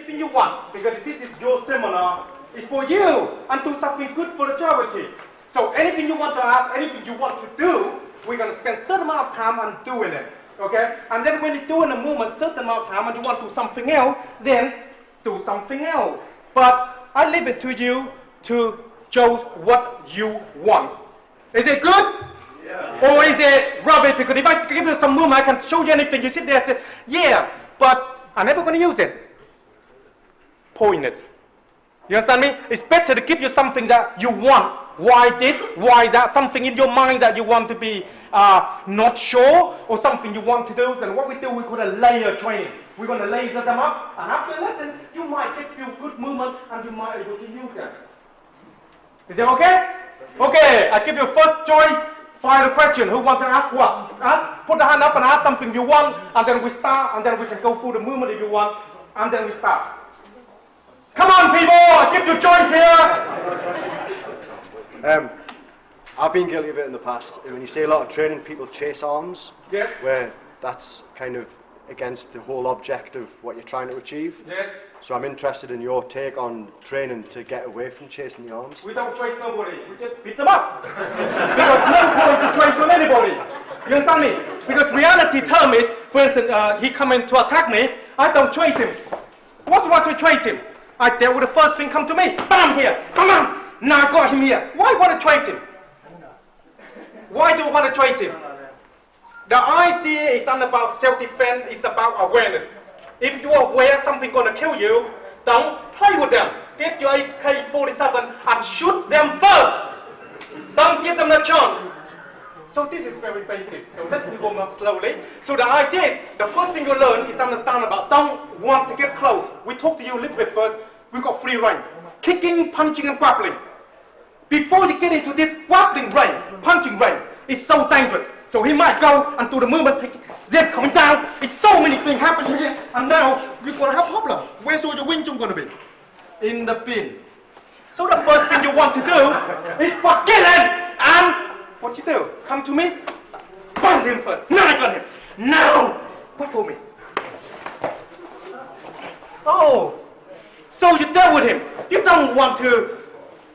anything you want, because this is your seminar. It's for you, and do something good for the charity. So anything you want to ask, anything you want to do, we're going to spend a certain amount of time on doing it. Okay? And then when you're doing a movement, certain amount of time, and you want to do something else, then do something else. But I leave it to you to choose what you want. Is it good? Yeah. Or is it rubbish? Because if I give you some movement, I can show you anything. You sit there and say, yeah, but I'm never going to use it. Pointless. You understand me? It's better to give you something that you want. Why this? Why that? Something in your mind that you want to be not sure, or something you want to do. Then what we do, we're going to layer training. We're going to laser them up, and after a lesson, you might get few good movement, and you might be able to use them. Is that okay? Okay, I give you first choice. Final question. Who wants to ask what? Ask. Put the hand up and ask something you want, and then we start, and then we can go through the movement if you want, and then we start. Come on, people! I give you choice here. I've been guilty of it in the past. When you see a lot of training, people chase arms, yes, where that's kind of against the whole object of what you're trying to achieve. Yes. So I'm interested in your take on training to get away from chasing the arms. We don't chase nobody. We just beat them up. Because no point to chase on anybody. You understand me? Because reality tells me, for instance, he come in to attack me, I don't chase him. What's the matter to chase him? I dealt with the first thing come to me. Bam, here. Come on. Now I got him here. Why want to chase him? Why do you want to chase him? The idea is not about self-defense, it's about awareness. If you are aware something's going to kill you, don't play with them. Get your AK-47 and shoot them first. Don't give them a chance. So this is very basic. So let's warm up slowly. So the idea is, the first thing you learn is understand about don't want to get close. We talk to you a little bit first. We got free range. Kicking, punching, and grappling. Before you get into this grappling range, punching range, it's so dangerous. So he might go and do the movement, then coming down. It's so many things happening here, and now you're going to have a problem. Where's all your Wing Chun going to be? In the bin. So the first thing you want to do is forget it, and what you do? Come to me, bang him first. Now I got him. Now, grapple me. Oh, so you dealt with him. You don't want to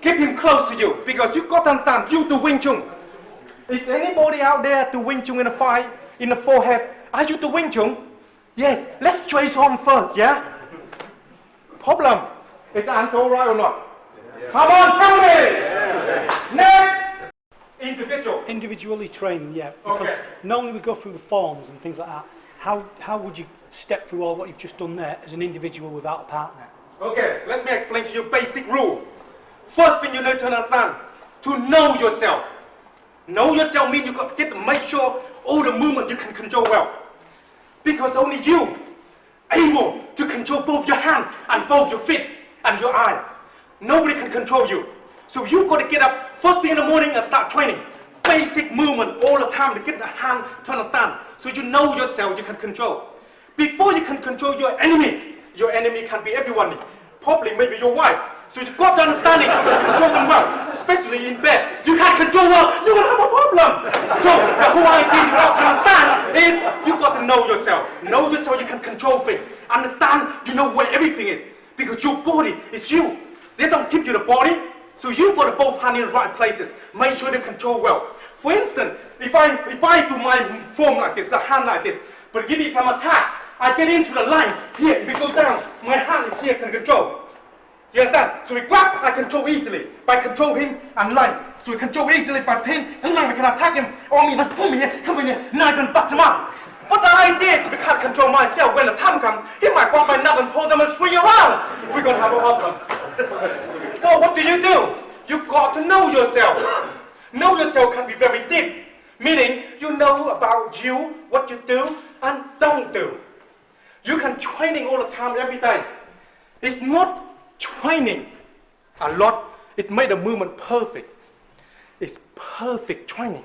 keep him close to you, because you got to understand, you do Wing Chun. Is anybody out there do Wing Chun in a fight, in the forehead? Are you do Wing Chun? Yes. Let's trace on first, yeah? Problem. Is the answer all right or not? Yeah. Come on, tell me! Yeah. Next! Individual. Individually trained, yeah. Because okay. Normally we go through the forms and things like that. How would you step through all what you've just done there as an individual without a partner? Okay, let me explain to you basic rule. First thing you need to understand, to know yourself. Know yourself means you got to get to make sure all the movement you can control well. Because only you able to control both your hand and both your feet and your eye. Nobody can control you. So you got to get up first thing in the morning and start training. Basic movement all the time to get the hand to understand. So you know yourself, you can control. Before you can control your enemy can be everyone. Probably maybe your wife. So you've got to understand it, you can control them well, especially in bed. You can't control well, you're going to have a problem. So the whole idea you have to understand is you've got to know yourself. Know yourself, you can control things. Understand, you know where everything is. Because your body is you. They don't give you the body, so you've got to both hand in the right places. Make sure they control well. For instance, if I do my form like this, the hand like this, but if I'm attacked, I get into the line here. If it goes down, my hand is here, can control. You understand? So we grab, I control easily. By control him and line. So we control easily by pin, and now we can attack him. Or me, pull me here, come in here, now I can bust him up. But the idea is if I can't control myself, when the time comes, he might grab my nut and pull them and swing around. We're going to have a problem. So what do? You got to know yourself. Know yourself can be very deep. Meaning, you know about you, what you do, and don't do. You can training all the time, every day. It's not training a lot, it made the movement perfect. It's perfect training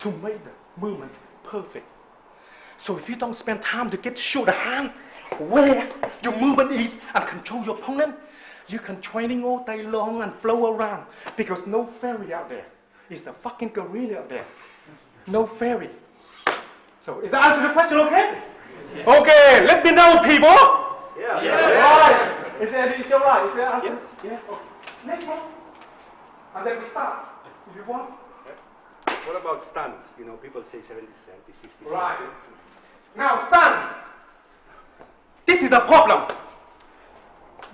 to make the movement perfect. So if you don't spend time to show the hand where your movement is and control your opponent, you can training all day long and flow around because no fairy out there. It's the fucking gorilla out there. No fairy. So is that answer the question okay? Okay, let me know people. Yeah. Yes. Right. Is it alright? Is that answer? Yeah. Okay. Next one. And then we start. If you want. What about stands? You know, people say 70, 30, 50. Right. Now stand. This is the problem.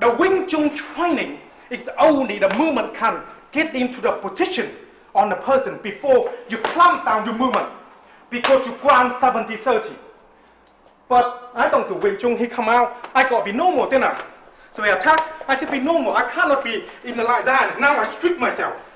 The Wing Chun training is only the movement can get into the position on the person before you clamp down your movement because you ground 70-30. But I don't do Wing Chun. He come out, I got to be normal, then I. So he attack, I should be normal. I cannot be in the like that. Now I strict myself.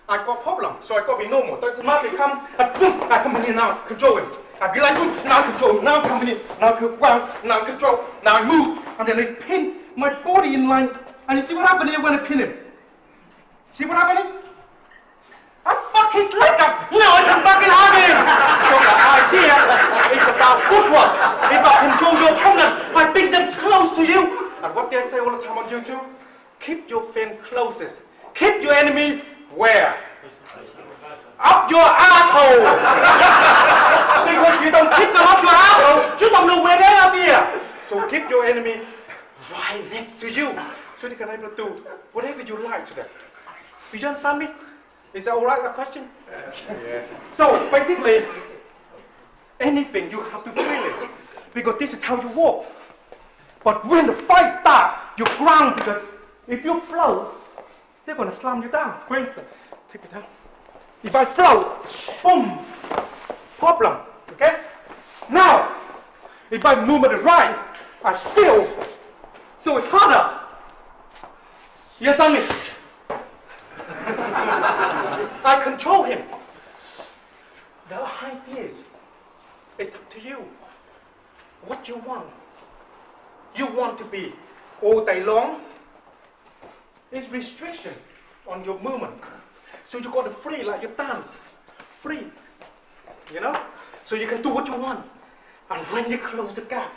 I got problem, so I got to be normal. The market come, and boom, I come in now, control him. I be like, boom, now control, now come in, now ground, now control, now I move, and then I pin my body in line. And you see what happened here when I pin him? See what happened? I fuck his leg up. Now I can fucking have him. So the idea is about footwork. It's about control your opponent by bringing them close to you. And what they say all the time on YouTube, keep your friend closest. Keep your enemy where? Up your asshole. Because you don't keep them up your asshole, you don't know where they are there. So keep your enemy right next to you, so they can able to do whatever you like to them. Do you understand me? Is that alright, that question? Yeah. So basically, anything you have to feel it, because this is how you walk. But when the fight starts, you ground, because if you float, they're going to slam you down. For instance, take it down. If I float, boom, problem, okay? Now, if I move to the right, I feel, so it's harder. You understand me? I control him. The idea is, it's up to you. What you want. You want to be all day long. It's restriction on your movement. So you got to free like you dance. Free. You know? So you can do what you want. And when you close the gap,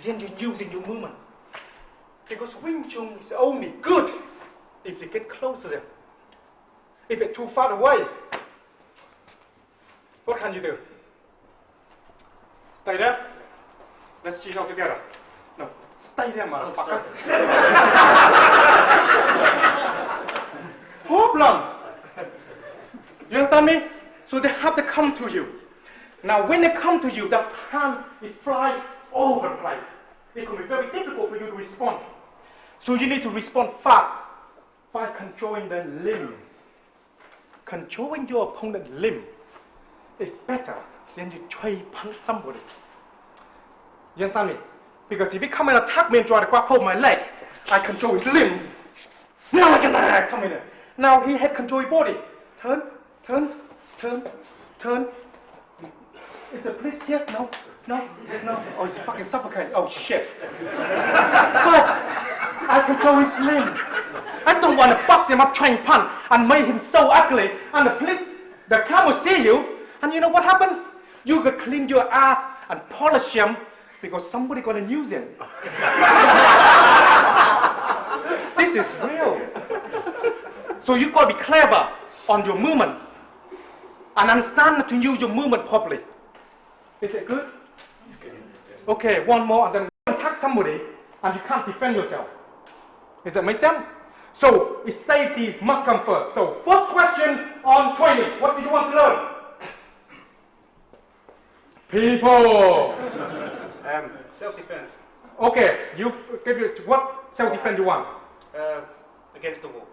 then you're using your movement. Because Wing Chun is only good if you get close to them. If it's too far away, what can you do? Stay there. Let's cheat out together. No, stay there, motherfucker. Problem. You understand me? So they have to come to you. Now, when they come to you, the hand is fly over the place. It can be very difficult for you to respond. So you need to respond fast by controlling the limb. Controlling your opponent's limb is better than you try to punch somebody. You understand me? Because if he come and attack me and try to grab hold of my leg, I control his limb. Now I can come in there. Now he had control his body. Turn, turn, turn, turn. Is the police here? No, no, no. Oh, he's fucking suffocating. Oh shit. But I control his limb. I don't want to bust him up trying punch and make him so ugly. And the police, the camera will see you. And you know what happened? You could clean your ass and polish him because somebody gonna use him. This is real. So you gotta be clever on your movement and understand to use your movement properly. Is it good? Okay, one more, and then you attack somebody and you can't defend yourself. Does that make sense? So, it's safety must come first. So, first question on training. What do you want to learn? People. Self-defense. Okay, you give it. What self-defense you want? Against the wall.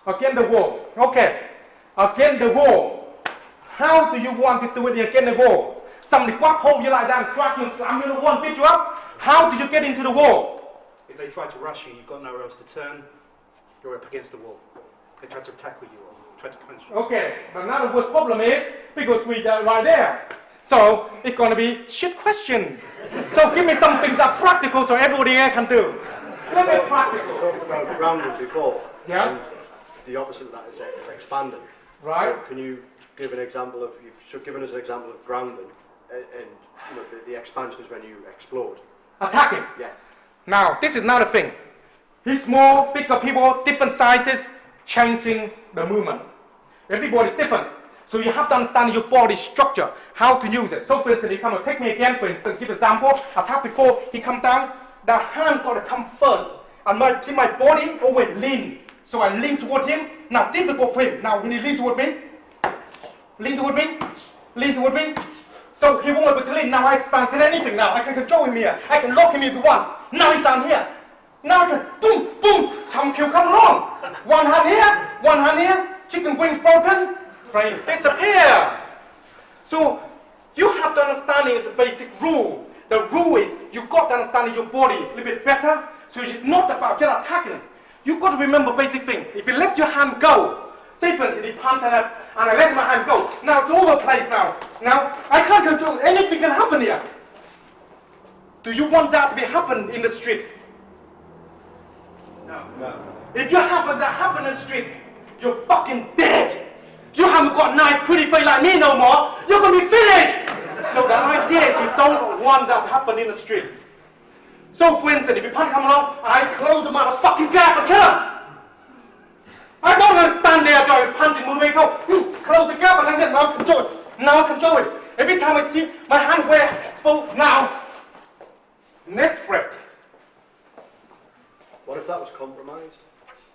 Against the wall. Okay. Against the wall. How do you want to do it against the wall? Somebody grab hold you like that and crack you and slam you in the wall and pick you up? How do you get into the wall? If they try to rush you, you've got nowhere else to turn. You're up against the wall. They try to tackle you or try to punch you. Okay, but now the worst problem is because we are right there. So it's gonna be shit question. So give me something that's practical so everybody here can do. Let me practical. Talked about grounding before. Yeah. And the opposite of that is expanding. Right. So can you give an example of, you've given us an example of grounding, and you know, the expansion is when you explode. Attacking. Yeah. Now, this is another thing. He's small, bigger people, different sizes, changing the movement. Everybody's different. So you have to understand your body structure, how to use it. So for instance, he come and take me again, for instance, give an example. Attack before he come down, the hand got to come first, And my body always lean. So I lean toward him. Now difficult for him. Now when he lean toward me, lean toward me, lean toward me. So he won't be able to lean. Now I expand to anything now. I can control him here. I can lock him if you want. Now he's down here. Now I can boom, boom, Tom kill come along. One hand here, chicken wings broken, phrase disappear. So you have to understand it as a basic rule. The rule is you've got to understand your body a little bit better. So it's not about just attacking. You've got to remember basic thing. If you let your hand go, say for instance, he punched and I let my hand go. Now it's all over the place now. Now I can't control anything can happen here. Do you want that to be happen in the street? No. If you happen that happen in the street, you're fucking dead. You haven't got a nice pretty face like me no more. You're gonna be finished. So the idea is you don't want that to happen in the street. So for instance, if you punch come along, I close the motherfucking gap and kill him. I don't want to stand there trying to punch and move and go, close the gap and then now control it. Now control it. Every time I see my hand where spoke now. Next threat. What if that was compromised?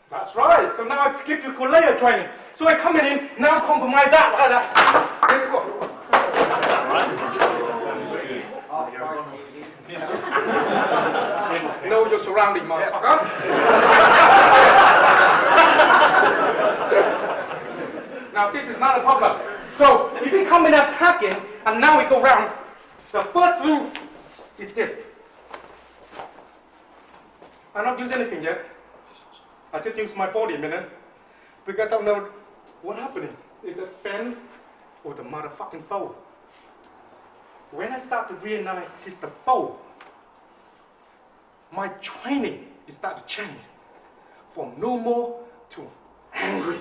That's right. So now I skip your layer training. So I come in, now compromise that like that. Here we go. Know your surrounding, motherfucker. Now this is not a problem. So if you come in attacking, and now we go round, the first thing is this. I not use anything yet. I just use my body a minute. Because I don't know what's happening. Is it fan or the motherfucking foe? When I start to realize it's the foe, my training is start to change from normal to angry.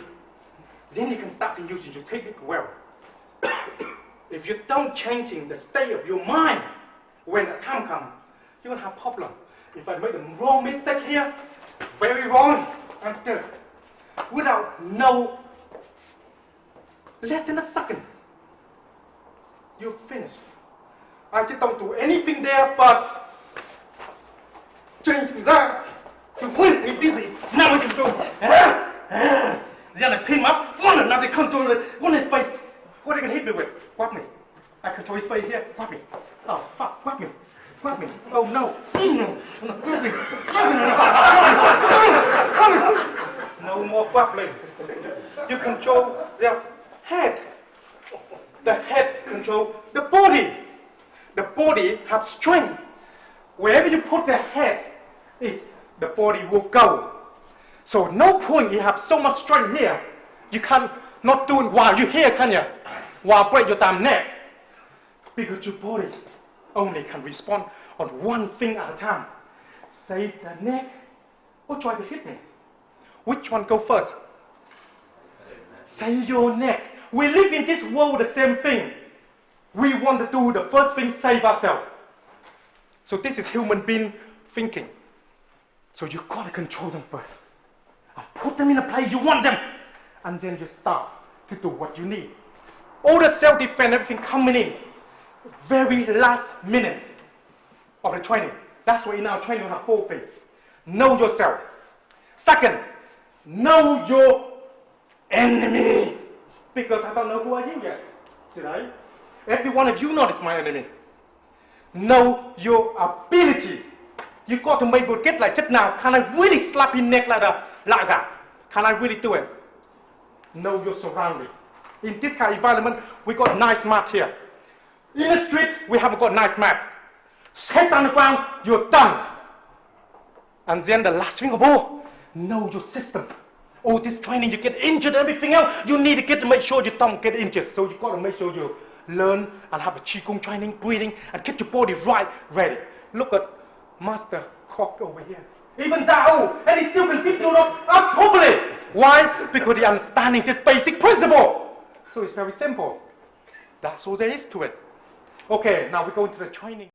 Then you can start to use your technique well. If you don't change the state of your mind when the time comes, you're gonna have problem. If I make the wrong mistake here, very wrong, and without no less than a second, you're finished. I just don't do anything there but change that to win me busy. Now I can go. Then I pin him up. Now they control it. One in face. What are they gonna hit me with? Whap me. I control his face here. Whap me. Oh fuck. Whap me. Whap me. Oh no. Whap me. No more whapping. You control their head. The head control the body. The body has strength. Wherever you put the head, the body will go. So no point you have so much strength here. You can't not do it while you're here, can you? While break your damn neck. Because your body only can respond on one thing at a time. Save the neck or try to hit me. Which one go first? Save your neck. We live in this world the same thing. We want to do the first thing, save ourselves. So this is human being thinking. So you gotta control them first. And put them in a place you want them. And then you start to do what you need. All the self-defense, everything coming in. Very last minute of the training. That's why in our training we have 4 things. Know yourself. Second, know your enemy. Because I don't know who are you yet. Did I? Every one of you know it's my enemy. Know your ability. You got to make it get like that now. Can I really slap his neck like that? Can I really do it? Know your surrounding. In this kind of environment, we got a nice map here. In the street, we haven't got a nice map. Head on the ground, you're done. And then the last thing of all, know your system. All this training, you get injured, everything else, you need to get to make sure you don't get injured. So you got to make sure you learn and have a Qigong training, breathing, and get your body right, ready. Look at Master Kwok over here. Even Zhao, and he still can beat you up properly. Why? Because he understanding this basic principle. So it's very simple. That's all there is to it. Okay, now we go into the training.